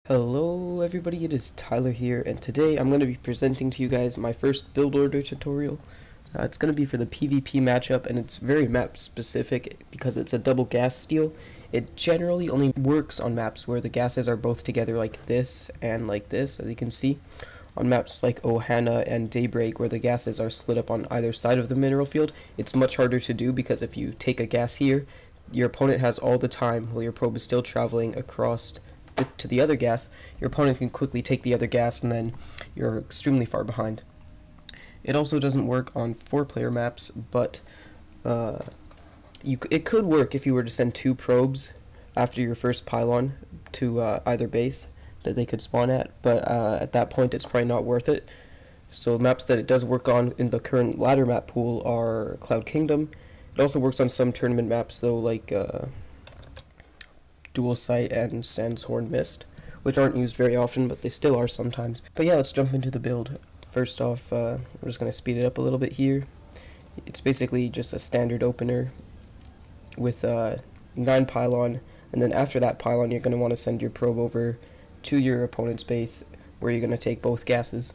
Hello everybody, it is Tyler here, and today I'm going to be presenting to you guys my first build order tutorial. It's going to be for the PvP matchup, and it's very map specific because it's a double gas steal. It generally only works on maps where the gases are both together like this and like this, as you can see. On maps like Ohana and Daybreak, where the gases are split up on either side of the mineral field, it's much harder to do because if you take a gas here, your opponent has all the time while your probe is still traveling across to the other gas. Your opponent can quickly take the other gas and then you're extremely far behind. It also doesn't work on 4-player maps, but it could work if you were to send 2 probes after your first pylon to either base that they could spawn at, but at that point it's probably not worth it. So maps that it does work on in the current ladder map pool are Cloud Kingdom. It also works on some tournament maps though, like Dual Sight and Sanshorn Mist, which aren't used very often, but they still are sometimes. But yeah, let's jump into the build. First off, we're just going to speed it up a little bit here. It's basically just a standard opener with 9 pylon, and then after that pylon you're going to want to send your probe over to your opponent's base, where you're going to take both gases.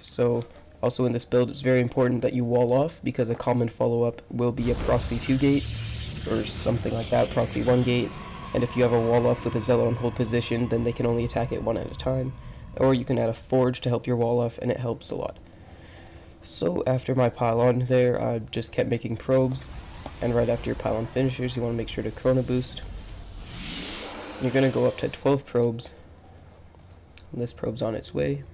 So also in this build it's very important that you wall off, because a common follow-up will be a Proxy 2 gate, or something like that, Proxy 1 gate, and if you have a wall off with a zealot on hold position, then they can only attack it one at a time. Or you can add a forge to help your wall off, and it helps a lot. So after my pylon there, I just kept making probes, and right after your pylon finishes, you want to make sure to chrono boost. You're going to go up to 12 probes, and this probe's on its way.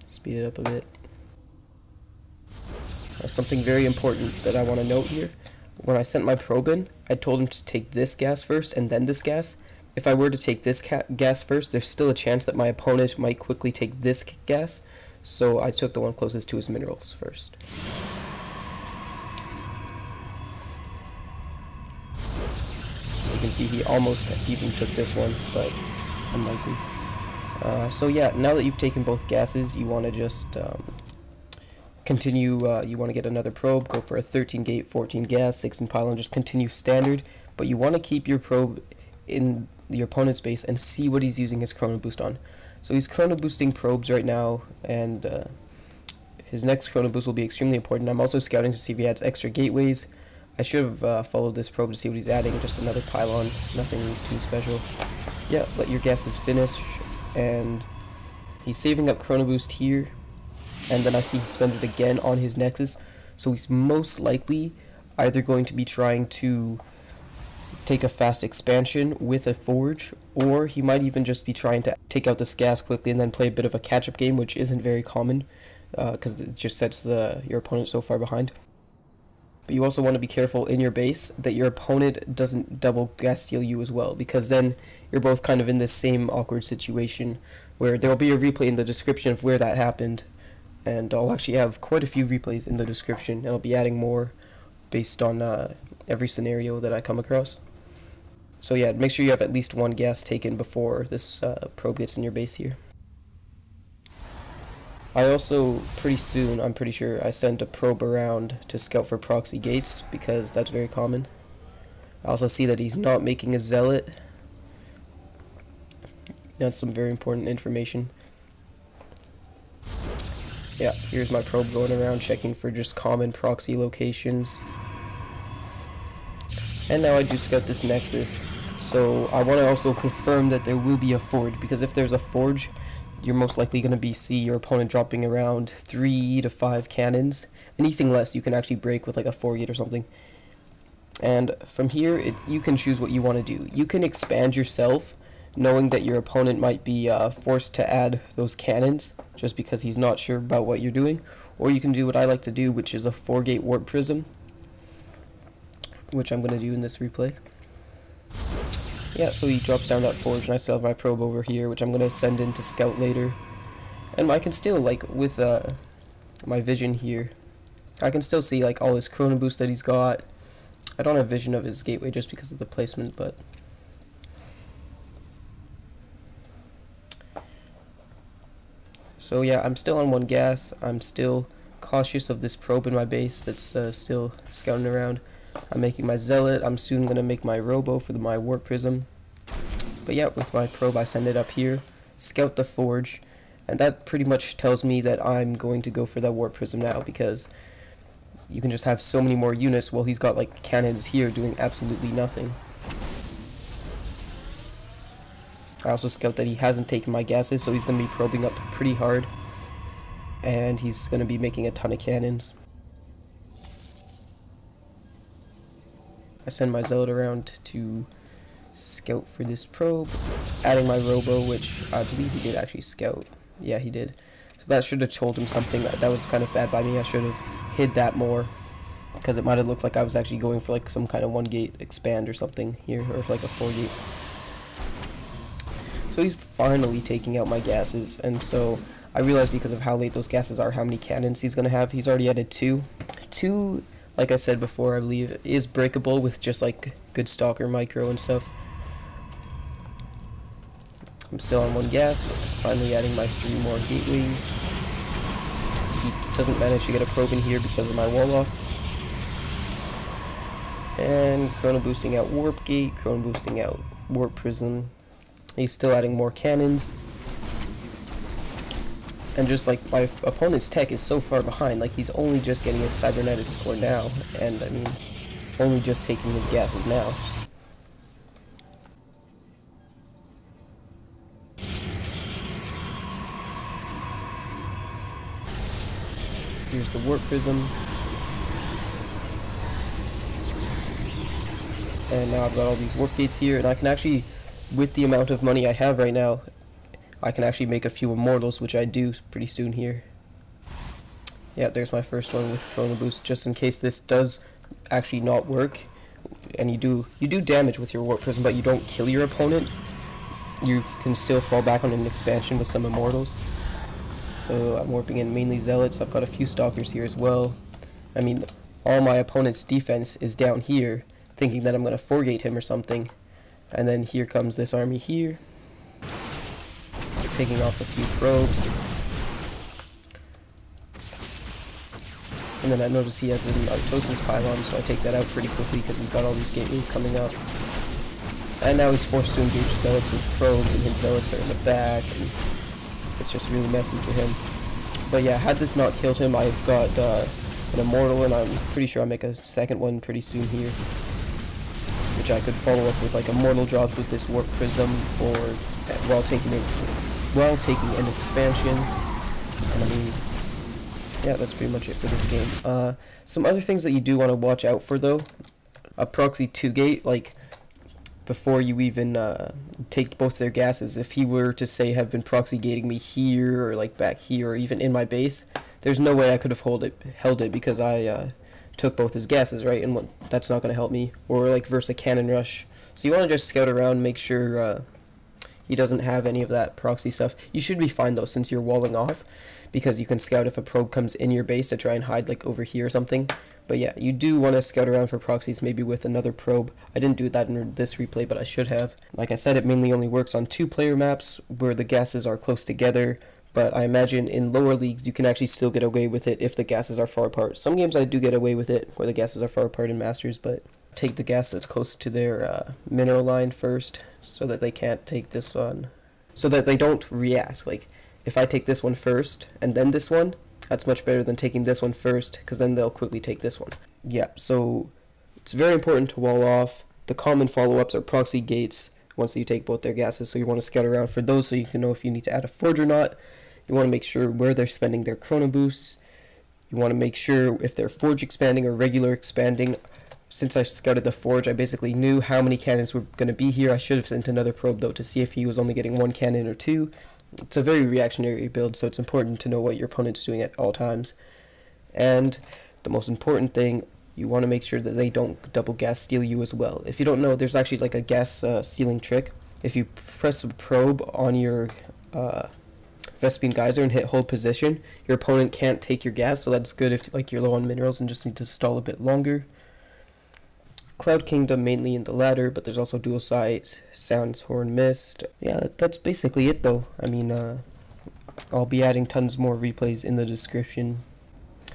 Speed it up a bit. Something very important that I want to note here: when I sent my probe in, I told him to take this gas first and then this gas. If I were to take this gas first, there's still a chance that my opponent might quickly take this gas, so I took the one closest to his minerals first. You can see he almost even took this one, but unlikely. So yeah, now that you've taken both gases, you want to just continue. You want to get another probe, go for a 13 gate, 14 gas, 16 pylon, just continue standard, but you want to keep your probe in your opponent's base and see what he's using his chrono boost on. So he's chrono boosting probes right now, and his next chrono boost will be extremely important. I'm also scouting to see if he adds extra gateways. I should have followed this probe to see what he's adding, just another pylon, nothing too special. Yeah, let your gases finish, and he's saving up chrono boost here, and then I see he spends it again on his nexus, so he's most likely either going to be trying to take a fast expansion with a forge, or he might even just be trying to take out this gas quickly and then play a bit of a catch-up game, which isn't very common because it just sets your opponent so far behind. But you also want to be careful in your base that your opponent doesn't double gas steal you as well, because then you're both kind of in this same awkward situation where there will be a replay in the description of where that happened, and I'll actually have quite a few replays in the description, and I'll be adding more based on every scenario that I come across. So yeah, make sure you have at least 1 gas taken before this probe gets in your base here. I also, pretty soon, I'm pretty sure, I sent a probe around to scout for proxy gates, because that's very common. I also see that he's not making a zealot. That's some very important information. Yeah, here's my probe going around checking for just common proxy locations. And now I do scout this nexus. So I want to also confirm that there will be a forge, because if there's a forge, you're most likely going to see your opponent dropping around 3 to 5 cannons. Anything less you can actually break with like a 4 gate or something. And from here, you can choose what you want to do. You can expand yourself, knowing that your opponent might be forced to add those cannons just because he's not sure about what you're doing. Or you can do what I like to do, which is a 4 gate warp prism, which I'm going to do in this replay. Yeah, so he drops down that forge, and I still have my probe over here, which I'm going to send in to scout later. And I can still, like, with my vision here, I can still see, like, all his chrono boost that he's got. I don't have vision of his gateway just because of the placement, but... So yeah, I'm still on 1 gas. I'm still cautious of this probe in my base that's still scouting around. I'm making my zealot. I'm soon gonna make my robo for my warp prism. But yeah, with my probe I send it up here, scout the forge, and that pretty much tells me that I'm going to go for that warp prism now, because you can just have so many more units while he's got like cannons here doing absolutely nothing. I also scout that he hasn't taken my gases, so he's going to be probing up pretty hard, and he's going to be making a ton of cannons. I send my zealot around to scout for this probe, adding my robo, which I believe he did actually scout. Yeah, he did. So that should have told him something. That was kind of bad by me. I should have hid that more, because it might have looked like I was actually going for like some kind of 1-gate expand or something here, or like a 4-gate. So he's finally taking out my gases, and so I realized because of how late those gases are, how many cannons he's going to have. He's already added 2. 2, like I said before, I believe, is breakable with just like good stalker micro and stuff. I'm still on 1 gas, finally adding my 3 more gateways. He doesn't manage to get a probe in here because of my wall off. And chrono boosting out warp gate, chrono boosting out warp prism. He's still adding more cannons. And just like my opponent's tech is so far behind, like he's only just getting his cybernetic score now, and I mean, only just taking his gases now. Here's the warp prism. And now I've got all these warp gates here, and I can actually, with the amount of money I have right now, I can actually make a few immortals, which I do pretty soon here. Yeah, there's my first one with chrono boost, just in case this does actually not work, and you do damage with your warp prism, but you don't kill your opponent. You can still fall back on an expansion with some immortals. So I'm warping in mainly zealots. I've got a few stalkers here as well. I mean, all my opponent's defense is down here, thinking that I'm going to 4-gate him or something. And then here comes this army here, picking off a few probes. And then I notice he has an Artosis pylon, so I take that out pretty quickly because he's got all these gateways coming up. And now he's forced to engage zealots with probes, and his zealots are in the back, and it's just really messy for him. But yeah, had this not killed him, I've got an immortal, and I'm pretty sure I'll make a second one pretty soon here, which I could follow up with like immortal drops with this warp prism, or while taking an expansion. And I mean, yeah, that's pretty much it for this game. Some other things that you do want to watch out for though: a proxy 2-gate, like before you even take both their gases. If he were to say have been proxy gating me here, or like back here, or even in my base, there's no way I could have held it because I took both his gases, right? And that's not going to help me. Or like versus a cannon rush. So you want to just scout around, make sure he doesn't have any of that proxy stuff. You should be fine though, since you're walling off, because you can scout if a probe comes in your base to try and hide like over here or something. But yeah, you do want to scout around for proxies, maybe with another probe. I didn't do that in this replay, but I should have. Like I said, it mainly only works on 2-player maps where the gases are close together, but I imagine in lower leagues you can actually still get away with it if the gases are far apart. Some games I do get away with it where the gases are far apart in Masters, but take the gas that's close to their mineral line first, so that they can't take this one, so that they don't react. Like, if I take this one first and then this one, that's much better than taking this one first, because then they'll quickly take this one. Yeah, so it's very important to wall off. The common follow-ups are proxy gates once you take both their gases, so you want to scout around for those so you can know if you need to add a forge or not. You want to make sure where they're spending their chrono boosts. You want to make sure if they're forge expanding or regular expanding. Since I scouted the forge, I basically knew how many cannons were going to be here. I should have sent another probe though to see if he was only getting 1 cannon or 2. It's a very reactionary build, so it's important to know what your opponent's doing at all times. And the most important thing, you want to make sure that they don't double gas steal you as well. If you don't know, there's actually like a gas stealing trick. If you press a probe on your Vespine Geyser and hit hold position, your opponent can't take your gas, so that's good if like you're low on minerals and just need to stall a bit longer. Cloud Kingdom mainly in the ladder, but there's also dual sight, Sanshorn Mist. Yeah, that's basically it though. I mean, I'll be adding tons more replays in the description.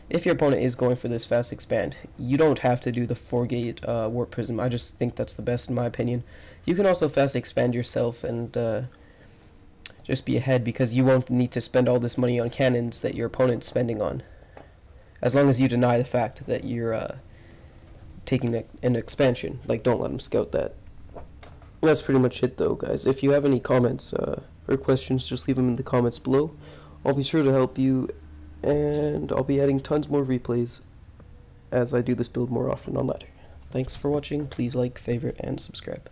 if your opponent is going for this fast expand, you don't have to do the 4-gate warp prism. I just think that's the best in my opinion. You can also fast expand yourself and just be ahead, because you won't need to spend all this money on cannons that your opponent's spending on, as long as you deny the fact that you're taking an expansion. Like, don't let them scout that. That's pretty much it though, guys. If you have any comments or questions, just leave them in the comments below. I'll be sure to help you, and I'll be adding tons more replays as I do this build more often on ladder. Thanks for watching. Please like, favorite, and subscribe.